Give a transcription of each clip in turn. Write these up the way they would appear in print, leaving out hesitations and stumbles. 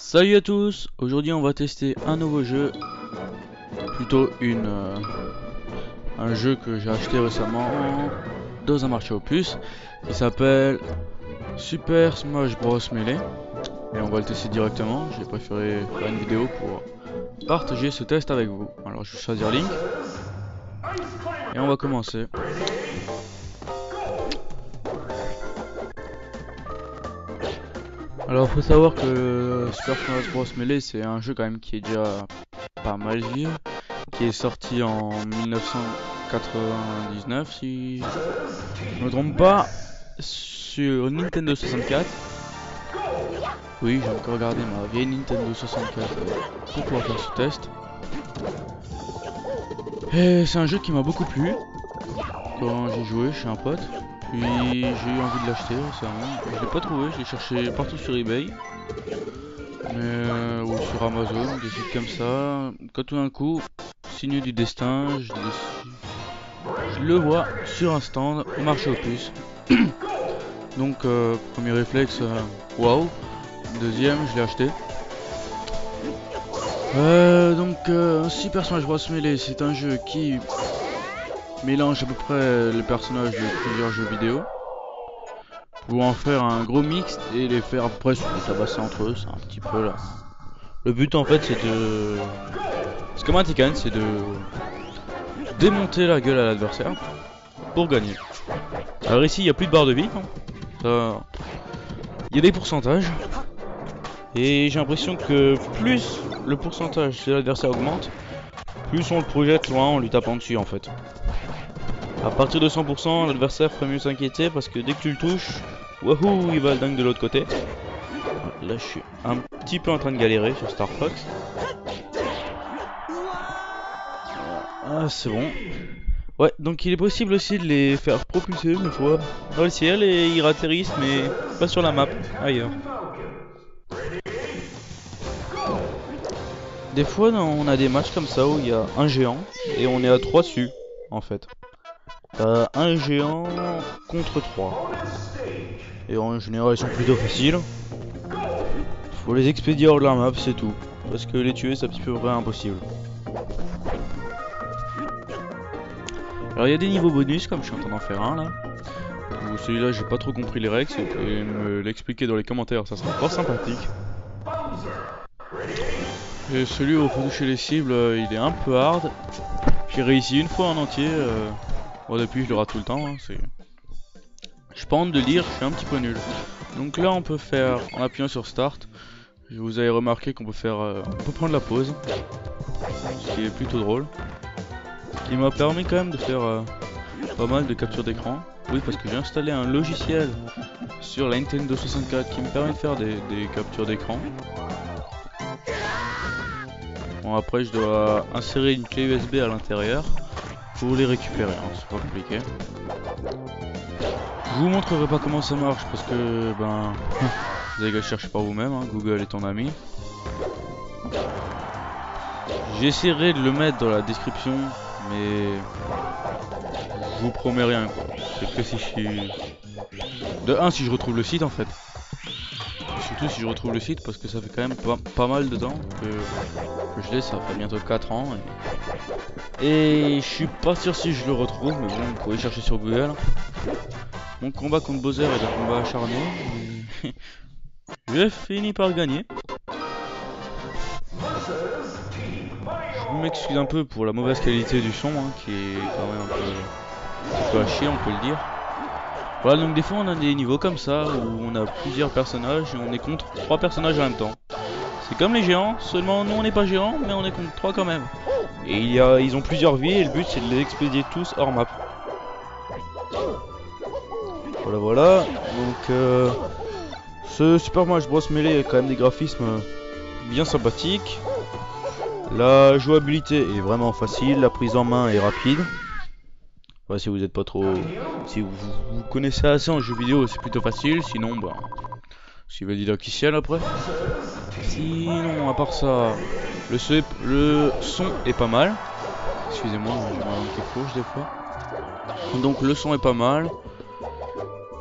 Salut à tous, aujourd'hui on va tester un nouveau jeu, plutôt un jeu que j'ai acheté récemment dans un marché aux puces, qui s'appelle Super Smash Bros Melee, et on va le tester directement. J'ai préféré faire une vidéo pour partager ce test avec vous. Alors je vais choisir Link, et on va commencer. Alors faut savoir que Super Smash Bros Melee c'est un jeu quand même qui est déjà pas mal vieux, qui est sorti en 1999 si je me trompe pas, sur Nintendo 64. Oui, j'ai encore regardé ma vieille Nintendo 64 pour pouvoir faire ce test. Et c'est un jeu qui m'a beaucoup plu quand j'ai joué chez un pote. Puis j'ai eu envie de l'acheter récemment. Je l'ai pas trouvé, je l'ai cherché partout sur eBay. Ou sur Amazon, des sites comme ça. Quand tout d'un coup, signe du destin, je le vois sur un stand au marché aux puces. Donc premier réflexe, waouh. Deuxième, je l'ai acheté. Super Smash Bros Melee, c'est un jeu qui mélange à peu près les personnages de plusieurs jeux vidéo pour en faire un gros mix et les faire à peu près se tabasser entre eux. C'est un petit peu là. Le but en fait c'est comme un Tekken, c'est de démonter la gueule à l'adversaire pour gagner. Alors ici il n'y a plus de barre de vie, hein. Ça... Il y a des pourcentages. Et j'ai l'impression que plus le pourcentage de l'adversaire augmente, plus on le projette loin en lui tapant dessus en fait. À partir de 100%, l'adversaire ferait mieux s'inquiéter parce que dès que tu le touches, wahou, il va le dingue de l'autre côté. Là je suis un petit peu en train de galérer sur Star Fox. Ah c'est bon. Ouais, donc il est possible aussi de les faire propulser une fois dans le ciel et ils atterrissent mais pas sur la map, ailleurs. Des fois on a des matchs comme ça où il y a un géant et on est à 3 dessus en fait. T'as un géant contre 3. Et en général ils sont plutôt faciles. Faut les expédier hors de la map, c'est tout. Parce que les tuer c'est un petit peu vrai impossible. Alors il y a des niveaux bonus comme je suis en train d'en faire un là. Celui-là j'ai pas trop compris les règles, si vous pouvez me l'expliquer dans les commentaires, ça serait fort sympathique. Et celui où il faut toucher les cibles, il est un peu hard. J'ai réussi une fois en entier. Bon depuis je le rate tout le temps, hein, c'est... J'ai pas honte de dire, je suis un petit peu nul. Donc là on peut faire, en appuyant sur Start, vous avez remarqué qu'on peut faire, on peut prendre la pause. Ce qui est plutôt drôle. Ce qui m'a permis quand même de faire pas mal de captures d'écran. Oui, parce que j'ai installé un logiciel sur la Nintendo 64 qui me permet de faire des captures d'écran. Bon après je dois insérer une clé USB à l'intérieur pour les récupérer, hein, c'est pas compliqué. Je vous montrerai pas comment ça marche parce que ben vous allez le chercher par vous-même, hein, Google est ton ami. J'essaierai de le mettre dans la description, mais je vous promets rien quoi. C'est que si je suis... De 1 si je retrouve le site en fait. Surtout si je retrouve le site parce que ça fait quand même pas mal de temps que je l'ai, ça fait bientôt 4 ans. Et je suis pas sûr si je le retrouve, mais bon, vous pouvez chercher sur Google. Mon combat contre Bowser est un combat acharné. J'ai fini par gagner. Je m'excuse un peu pour la mauvaise qualité du son, hein, qui est quand même un peu à chier, on peut le dire. Voilà, donc des fois on a des niveaux comme ça où on a plusieurs personnages et on est contre 3 personnages en même temps. C'est comme les géants, seulement nous on n'est pas géants, mais on est contre 3 quand même. Et ils ont plusieurs vies et le but c'est de les expédier tous hors map. Voilà, voilà. Donc ce Super Smash Bros Melee a quand même des graphismes bien sympathiques. La jouabilité est vraiment facile, la prise en main est rapide. Ouais, si vous n'êtes pas trop... Si vous connaissez assez en jeu vidéo, c'est plutôt facile. Sinon, bah... suivez le didacticiel après. Sinon, à part ça, le son est pas mal. Excusez-moi, j'ai un peu fauche des fois. Donc le son est pas mal.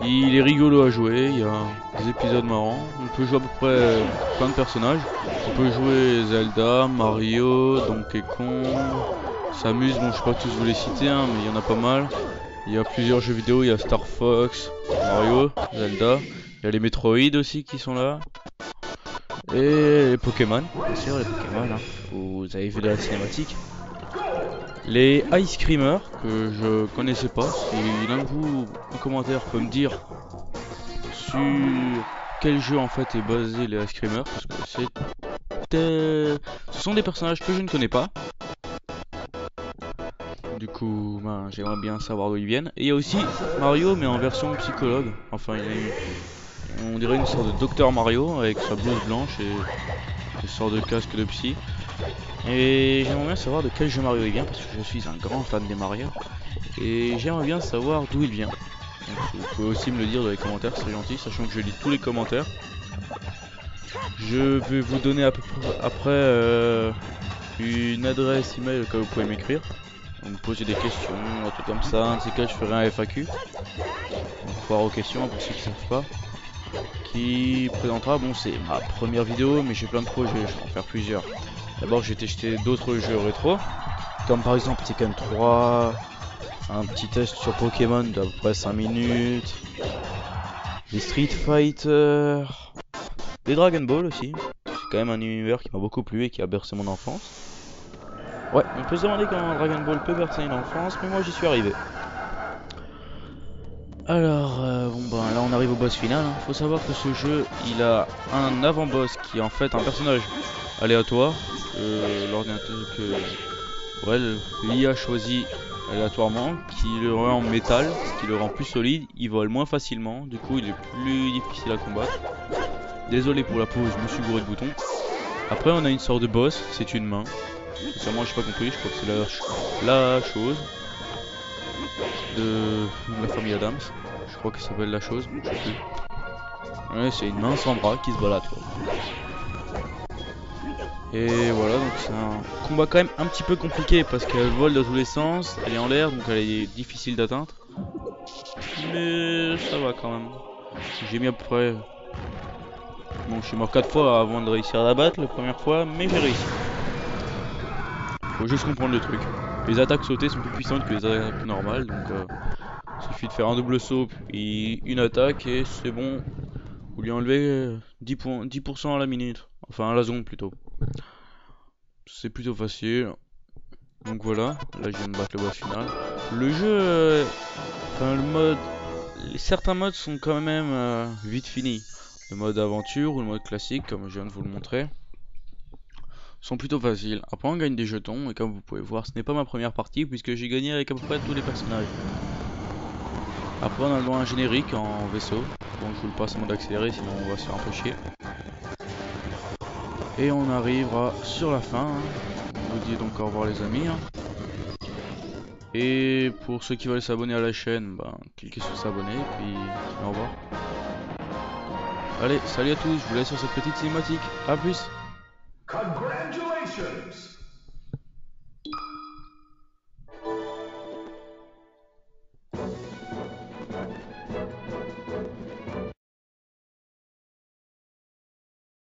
Il est rigolo à jouer, il y a des épisodes marrants. On peut jouer à peu près plein de personnages. On peut jouer Zelda, Mario, Donkey Kong, Samus, bon je sais pas tous vous les citer hein, mais il y en a pas mal. Il y a plusieurs jeux vidéo, il y a Star Fox, Mario, Zelda. Il y a les Metroid aussi qui sont là. Et les Pokémon, bien sûr les Pokémon, hein. Vous avez vu de la cinématique. Les Ice Creamers, que je connaissais pas. Si l'un de vous en commentaire peut me dire sur quel jeu en fait est basé les Ice Creamers, parce que ce sont des personnages que je ne connais pas. Du coup, ben, j'aimerais bien savoir d'où ils viennent. Et il y a aussi Mario, mais en version psychologue. Enfin, on dirait une sorte de Docteur Mario avec sa blouse blanche et une sorte de casque de psy. Et j'aimerais bien savoir de quel jeu Mario il vient, parce que je suis un grand fan des Mario. Et j'aimerais bien savoir d'où il vient. Donc, vous pouvez aussi me le dire dans les commentaires, c'est gentil, sachant que je lis tous les commentaires. Je vais vous donner à peu près après une adresse email auquel vous pouvez m'écrire. Vous me posez des questions, un truc comme ça. Un de ces cas, je ferai un FAQ. Donc, foire aux questions pour ceux qui ne savent pas. Qui présentera, bon, c'est ma première vidéo, mais j'ai plein de projets, je vais en faire plusieurs. D'abord, j'ai testé d'autres jeux rétro, comme par exemple Tekken 3, un petit test sur Pokémon d'à peu près 5 minutes, des Street Fighter, des Dragon Ball aussi. C'est quand même un univers qui m'a beaucoup plu et qui a bercé mon enfance. Ouais, on peut se demander comment Dragon Ball peut bercer une enfance, mais moi j'y suis arrivé. Alors, bon ben là on arrive au boss final, hein. Faut savoir que ce jeu, il a un avant-boss qui est en fait un personnage aléatoire. L'ordinateur que... Ouais, l'IA choisit aléatoirement, qui le rend en métal, ce qui le rend plus solide, il vole moins facilement, du coup il est plus difficile à combattre. Désolé pour la pause, je me suis gouré de boutons. Après on a une sorte de boss, c'est une main. Sincèrement j'ai pas compris, je crois que c'est la chose de la famille Adams. Je crois qu'elle s'appelle la chose, je sais plus. Ouais, c'est une main sans bras qui se balade quoi. Et voilà, donc c'est un combat quand même un petit peu compliqué parce qu'elle vole dans tous les sens, elle est en l'air donc elle est difficile d'atteindre. Mais ça va quand même. J'ai mis à peu près... Bon, je suis mort 4 fois avant de réussir à la battre la première fois, mais j'ai réussi. Faut juste comprendre le truc. Les attaques sautées sont plus puissantes que les attaques normales, donc il suffit de faire un double saut et une attaque et c'est bon. Vous lui enlevez 10% à la minute, enfin à la seconde plutôt. C'est plutôt facile. Donc voilà, là je viens de battre le boss final. Le jeu, enfin le mode, certains modes sont quand même vite finis. Le mode aventure ou le mode classique, comme je viens de vous le montrer, sont plutôt faciles. Après on gagne des jetons et comme vous pouvez voir, ce n'est pas ma première partie puisque j'ai gagné avec à peu près tous les personnages. Après on a le droit à un générique en vaisseau, donc je vous le passe en mode accéléré sinon on va se faire un peu chier. Et on arrivera sur la fin, hein. On vous dit donc au revoir les amis. Hein. Et pour ceux qui veulent s'abonner à la chaîne, ben, cliquez sur s'abonner et puis au revoir. Allez, salut à tous, je vous laisse sur cette petite cinématique, à plus.